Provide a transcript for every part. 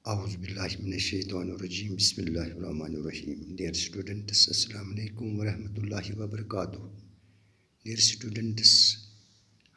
A'udhu billahi minash shaitanir rajim. Bismillahir rahmanir rahim. Dear students, assalamu alaikum wa rahmatullahi wa barakatuh. Dear students,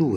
2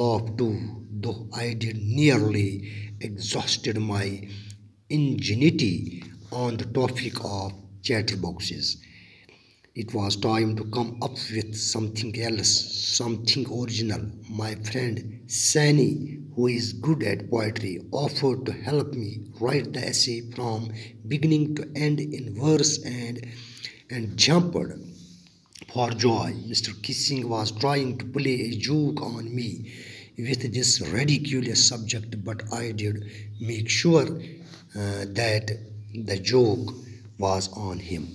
laugh too, though I did nearly exhausted my ingenuity on the topic of chatterboxes. It was time to come up with something else, something original. My friend Sani, who is good at poetry, offered to help me write the essay from beginning to end in verse and jumped for joy. Mr. Kissing was trying to play a joke on me with this ridiculous subject, but I did make sure that the joke was on him.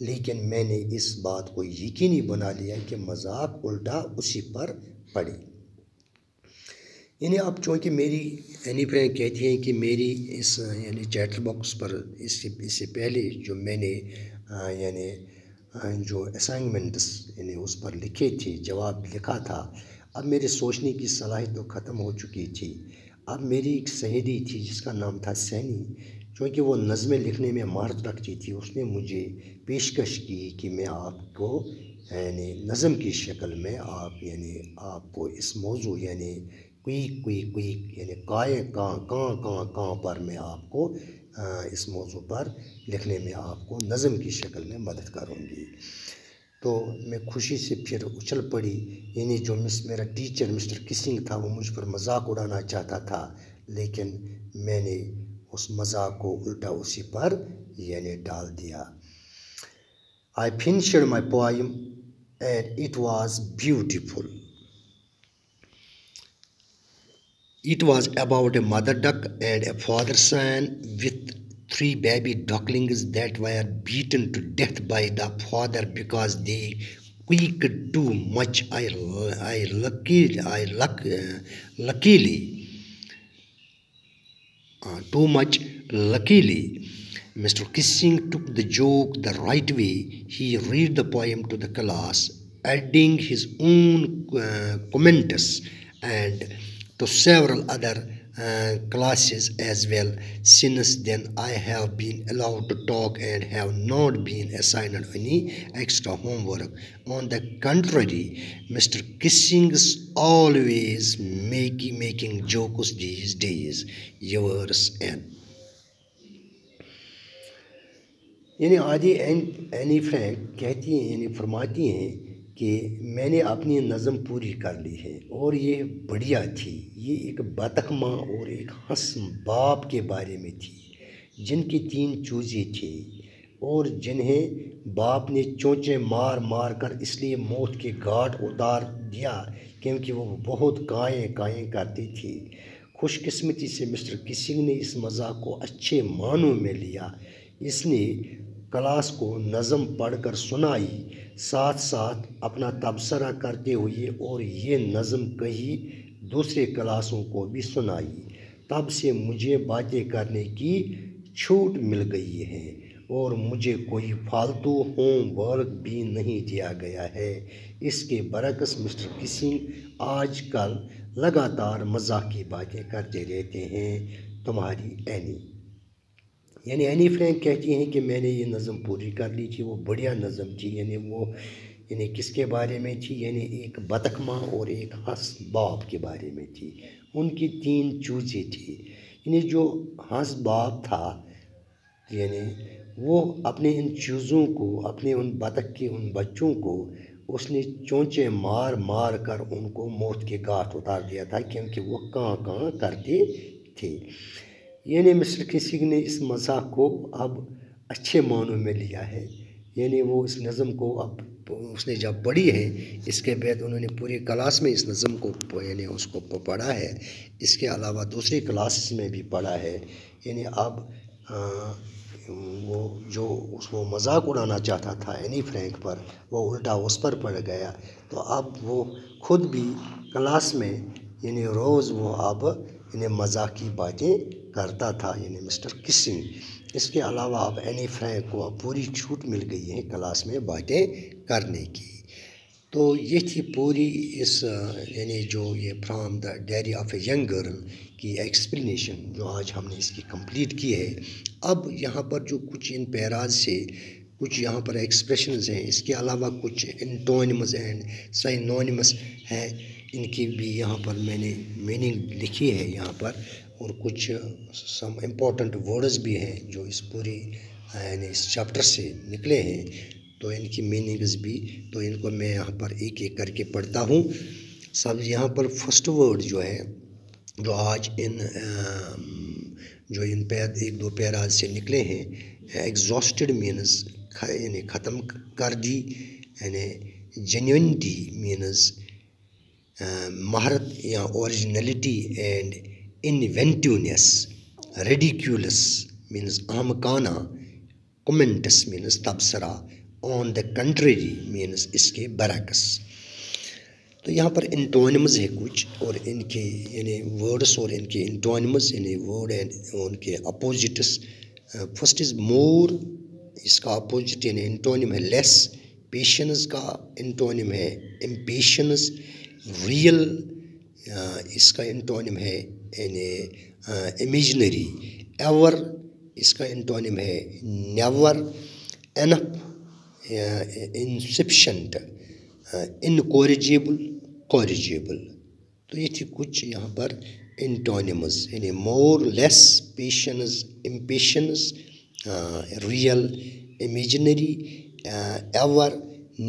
لیکن میں نے اس بات کو یقینی بنا لیا کہ مذاق الٹا اسی پر پڑے. یعنی اب چونکہ میری اینی فرینک کہتی ہیں کہ میری اس یعنی چیٹر باکس پر اس سے پہلے جو میں نے یعنی جو اسائنمنٹس یعنی اس پر لکھے تھے، جواب لکھا تھا، اب میرے سوچنے کی صلاحیت تو ختم ہو چکی تھی. اب میری ایک سہیلی تھی جس کا نام تھا سینی، چونکہ وہ نظمیں لکھنے میں مہارت رکھتی تھی. اس نے مجھے پیشکش کی کہ میں آپ کو یعنی نظم کی شکل میں آپ کو اس موضوع یعنی کوئی یعنی کائیں کاں پر میں آپ کو اس موضوع پر لکھنے میں آپ کو نظم کی شکل میں مدد کروں گی. تو میں خوشی سے پھر اچھل پڑی. یعنی جو میرا ٹیچر مسٹر کسنگ تھا وہ مجھ پر مذاق اڑانا چاہتا تھا، لیکن میں نے اس مذاق کو الٹا اسی پر یعنی ڈال دیا. I finished my poem and it was beautiful. It was about a mother duck and a father swan with 3 baby ducklings that were beaten to death by the father because they quaked too much. Luckily, Mr. Kissing took the joke the right way. He read the poem to the class, adding his own comments and to several other classes as well. Since then, I have been allowed to talk and have not been assigned any extra homework. On the contrary, Mr. Kissing is always making jokes these days. Yours, N. یعنی آدھی Anne Frank کہتی ہیں یعنی فرماتی ہیں کہ میں نے اپنی نظم پوری کر لی ہے اور یہ بڑھیا تھی. یہ ایک بطخ ماں اور ایک ہنس باپ کے بارے میں تھی جن کی 3 چوزیں تھیں اور جنہیں باپ نے چونچے مار مار کر اس لیے موت کے گھاٹ اتار دیا کیونکہ وہ بہت کائیں کرتی تھی. خوش قسمتی سے مسٹر کسنگ نے اس مذاق کو اچھے معنوں میں لیا. اس نے کلاس کو نظم پڑھ کر سنائی، ساتھ ساتھ اپنا تبصرہ کرتے ہوئے، اور یہ نظم کئی دوسرے کلاسوں کو بھی سنائی. تب سے مجھے باتیں کرنے کی چھوٹ مل گئی ہے اور مجھے کوئی فالتو ہوم ورک بھی نہیں دیا گیا ہے. اس کے برعکس مسٹر کسنگ آج کل لگاتار مذاق کی باتیں کرتے رہتے ہیں. تمہاری اینی. یعنی اینی فرینک کہتی ہیں کہ میں نے یہ نظم پوری کر لی تھی، وہ بڑھیا نظم تھی. یعنی کس کے بارے میں تھی؟ یعنی ایک بطخ ماں اور ایک ہنس باپ کے بارے میں تھی. ان کی 3 چوزیں تھیں. یعنی جو ہنس باپ تھا یعنی وہ اپنے ان چوزوں کو، اپنے ان بطخ کے ان بچوں کو اس نے چونچے مار مار کر ان کو موت کے گھاٹ اتار دیا تھا کیونکہ وہ کاں کرتے تھے. یعنی مسٹر کسنگ نے اس مذاق کو اب اچھے معنوں میں لیا ہے. یعنی وہ اس نظم کو اب اس نے جب پڑھی ہے، اس کے بعد انہوں نے پوری کلاس میں اس نظم کو یعنی اس کو پڑھا ہے. اس کے علاوہ دوسری کلاسز میں بھی پڑھا ہے. یعنی اب وہ مذاق اڑانا چاہتا تھا اینی فرینک پر، وہ الٹا اس پر پڑ گیا. تو اب وہ خود بھی کلاس میں یعنی روز وہ اب یعنی مذاق کی باتیں کرتا تھا یعنی مسٹر کسنگ. اس کے علاوہ اب اینی فرینک کو اب پوری چھوٹ مل گئی ہے کلاس میں باتیں کرنے کی. تو یہ تھی پوری اس یعنی جو یہ from the diary of a young girl کی ایکسپلینیشن جو آج ہم نے اس کی کمپلیٹ کی ہے. اب یہاں پر جو کچھ ان پیراز سے کچھ یہاں پر ایکسپریشنز ہیں، اس کے علاوہ کچھ انٹونیمز اینڈ سائنونیمز ہیں، ان کی بھی یہاں پر میں نے میننگ لکھی ہے یہاں پر، اور کچھ سم امپورٹنٹ ورڈز بھی ہیں جو اس پوری یعنی اس چیپٹر سے نکلے ہیں. تو ان کی میننگز بھی، تو ان کو میں یہاں پر ایک ایک کر کے پڑھتا ہوں. سب یہاں پر فرسٹ ورڈ جو ہے جو آج ان 1-2 پیراز سے نکلے ہیں، ایگزاسٹڈ مینز یعنی ختم کر دی، یعنی جینوئنٹی مینز مہارت یا originality and inventiveness. Ridiculous means احمقانہ. کمنٹس مینز تبصرہ. آن دا کنٹریری مینس اس کے برعکس. تو یہاں پر انٹونیمز ہے کچھ اور ان کے یعنی ورڈس اور ان کے انٹونیمز یعنی ورڈ اینڈ ان کے اپوزٹس. فرسٹ از مور، اس کا اپوزٹ یعنی انٹونیم ہے لیس. پیشنس کا انٹونیم ہے امپیشنس. ریئل اس کا انٹونیم ہے یعنی امیجنری. ایور اس کا انٹونیم ہے never. Enough insufficient. Incorrigible corrigible. تو یہ تھی کچھ یہاں پر انٹونیمز یعنی more, less, patience, impatience, real, imaginary, ever,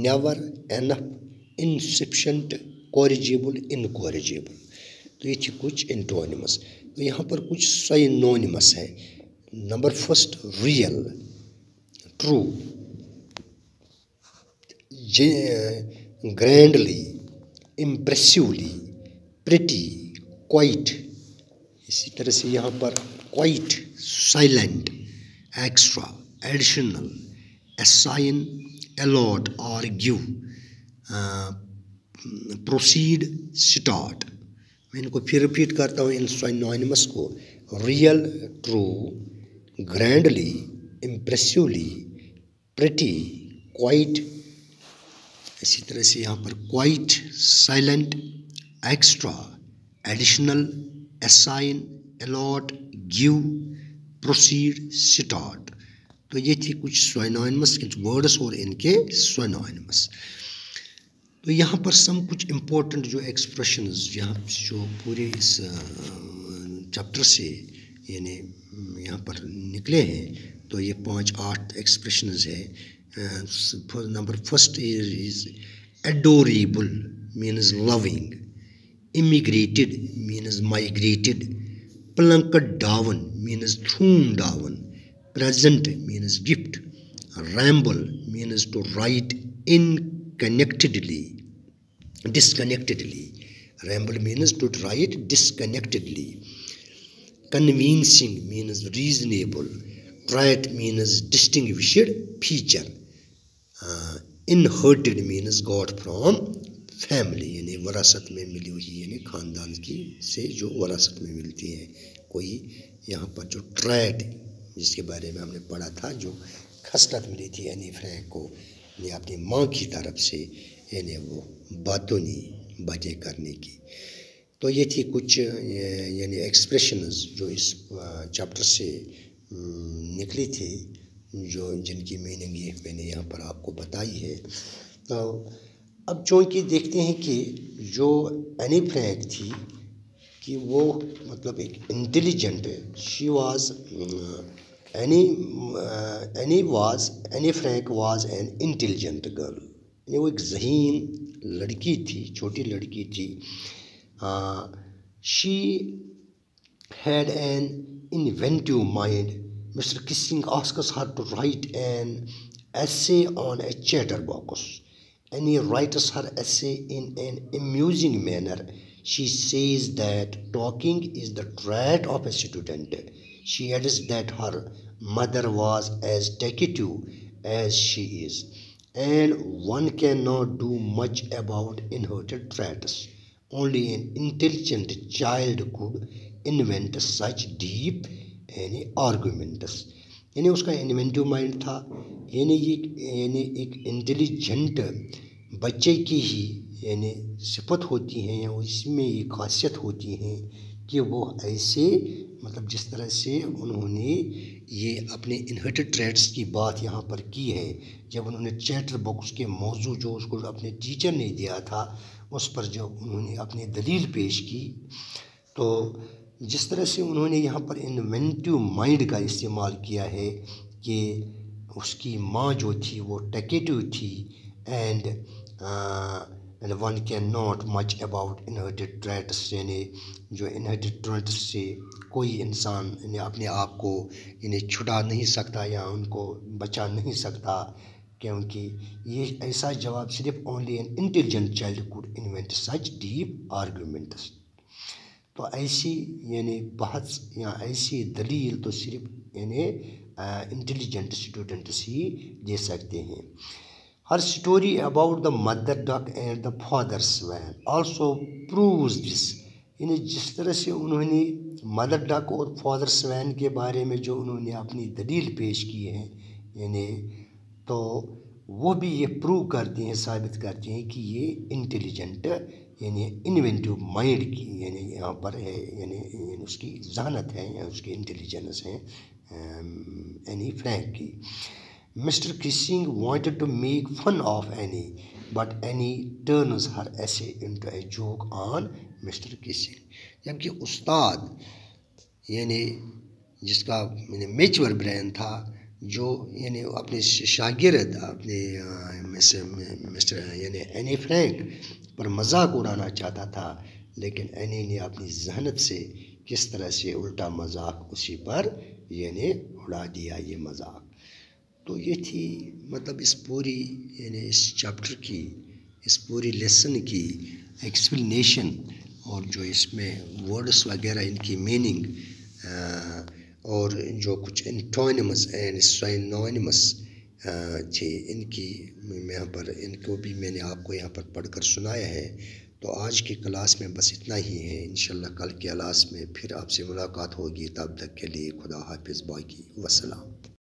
never, enough, insufficient, corrigible, incorrigible. تو یہ تھی کچھ انٹونیمز. تو یہاں پر کچھ سائنونیمس ہیں. Number first real, true, grandly, impressively, pretty, quite. اسی طرح سے یہاں پر quite, silent, extra, additional, assign, allot اور گیو، پروسیڈ، اسٹارٹ. میں ان کو پھر ریپیٹ کرتا ہوں ان سائنونیمس کو. Real, true, grandly, impressively, pretty, quite. اسی طرح سے یہاں پر quite, silent, extra, additional, assign, allot, give, proceed, start. تو یہ تھی کچھ سائنونیمس کے ورڈس اور ان کے سائنونیمس. تو یہاں پر کچھ امپورٹنٹ جو ایکسپریشنز یہاں جو پورے اس چیپٹر سے یعنی یہاں پر نکلے ہیں. تو یہ 5-8 ایکسپریشنز ہے. Number first is adorable means loving. immigrated means migrated. Plunked down means thrown down. Present means gift. Ramble means to write disconnectedly. Ramble means to write disconnectedly. Convincing means reasonable. Trait means distinguished feature. Inherited means got from family یعنی وراثت میں ملی ہوئی یعنی خاندان کی سے جو وراثت میں ملتی ہے. کوئی یہاں پر جو ٹریٹ جس کے بارے میں ہم نے پڑھا تھا جو خصلت ملی تھی اینی فرینک کو یعنی اپنی ماں کی طرف سے یعنی وہ باتونی باتیں کرنے کی. تو یہ تھی کچھ یعنی ایکسپریشنز جو اس چیپٹر سے نکلی تھی جو جن کی میننگ یہ میں نے یہاں پر آپ کو بتائی ہے. تو اب چونکہ دیکھتے ہیں کہ جو اینی فرینک تھی کہ وہ مطلب ایک intelligent she was Annie Frank was an intelligent girl. یعنی وہ ایک ذہین لڑکی تھی، چھوٹی لڑکی تھی. She had an inventive mind. Mr Keesing asks her to write an essay on a chatterbox. And he writes her essay in an amusing manner. She says that talking is the trait of a student. She adds that her mother was as talkative as she is, and one cannot do much about inherited traits. Only an intelligent child could invent such deep arguments. یعنی اس کا انوینٹیو mind تھا. یعنی ایک intelligent بچے کی ہی یعنی صفت ہوتی ہیں یا اس میں یہ خاصیت ہوتی ہیں کہ وہ ایسے مطلب جس طرح سے انہوں نے یہ اپنے انہیریٹڈ ٹریٹس کی بات یہاں پر کی ہے. جب انہوں نے چیٹر باکس کے موضوع جو اس کو اپنے ٹیچر نے دیا تھا اس پر جب انہوں نے اپنی دلیل پیش کی تو جس طرح سے انہوں نے یہاں پر انوینٹیو مائنڈ کا استعمال کیا ہے کہ اس کی ماں جو تھی وہ ٹیکیٹو تھی. And one can not much about inherited traits یعنی جو انہیریٹڈ ٹریٹس سے کوئی انسان یعنی اپنے آپ کو یعنی چھٹا نہیں سکتا یا ان کو بچا نہیں سکتا کیونکہ یہ ایسا جواب صرف only an intelligent child could invent such deep arguments. تو ایسی یعنی بحث یا ایسی دلیل تو صرف یعنی انٹیلیجنٹ اسٹوڈنٹس ہی دے سکتے ہیں. Her story about the mother duck and the father swan also proves this. یعنی جس طرح سے انہوں نے مدر ڈک اور فادر سوین کے بارے میں جو انہوں نے اپنی دلیل پیش کی ہے، یعنی تو وہ بھی یہ پروو کرتے ہیں، ثابت کرتے ہیں کہ یہ انٹیلیجنٹ یعنی انوینٹیو مائنڈ کی یعنی یہاں پر ہے، یعنی اس کی ذہانت ہے یا اس کی انٹیلیجنس ہے اینی فرینک کی. Mr Keesing wanted to make fun of Annie but Annie turns her essay into a joke on Mr Keesing. جبکہ استاد یعنی جس کا میچور برین تھا، جو یعنی اپنے شاگرد اپنے مسٹر یعنی اینی فرینک پر مذاق اڑانا چاہتا تھا، لیکن اینی نے اپنی ذہانت سے کس طرح سے الٹا مذاق اسی پر یعنی اڑا دیا یہ مذاق. تو یہ تھی مطلب اس پوری یعنی اس چیپٹر کی، اس پوری لیسن کی ایکسپلینیشن، اور جو اس میں ورڈس وغیرہ ان کی میننگ اور جو کچھ انٹونیمس اینڈ سائنونیمس تھے ان کی یہاں پر ان کو بھی میں نے آپ کو یہاں پر پڑھ کر سنایا ہے. تو آج کی کلاس میں بس اتنا ہی ہے. انشاءاللہ کل کی کلاس میں پھر آپ سے ملاقات ہوگی. تب تک کے لیے خدا حافظ، باقی وسلام.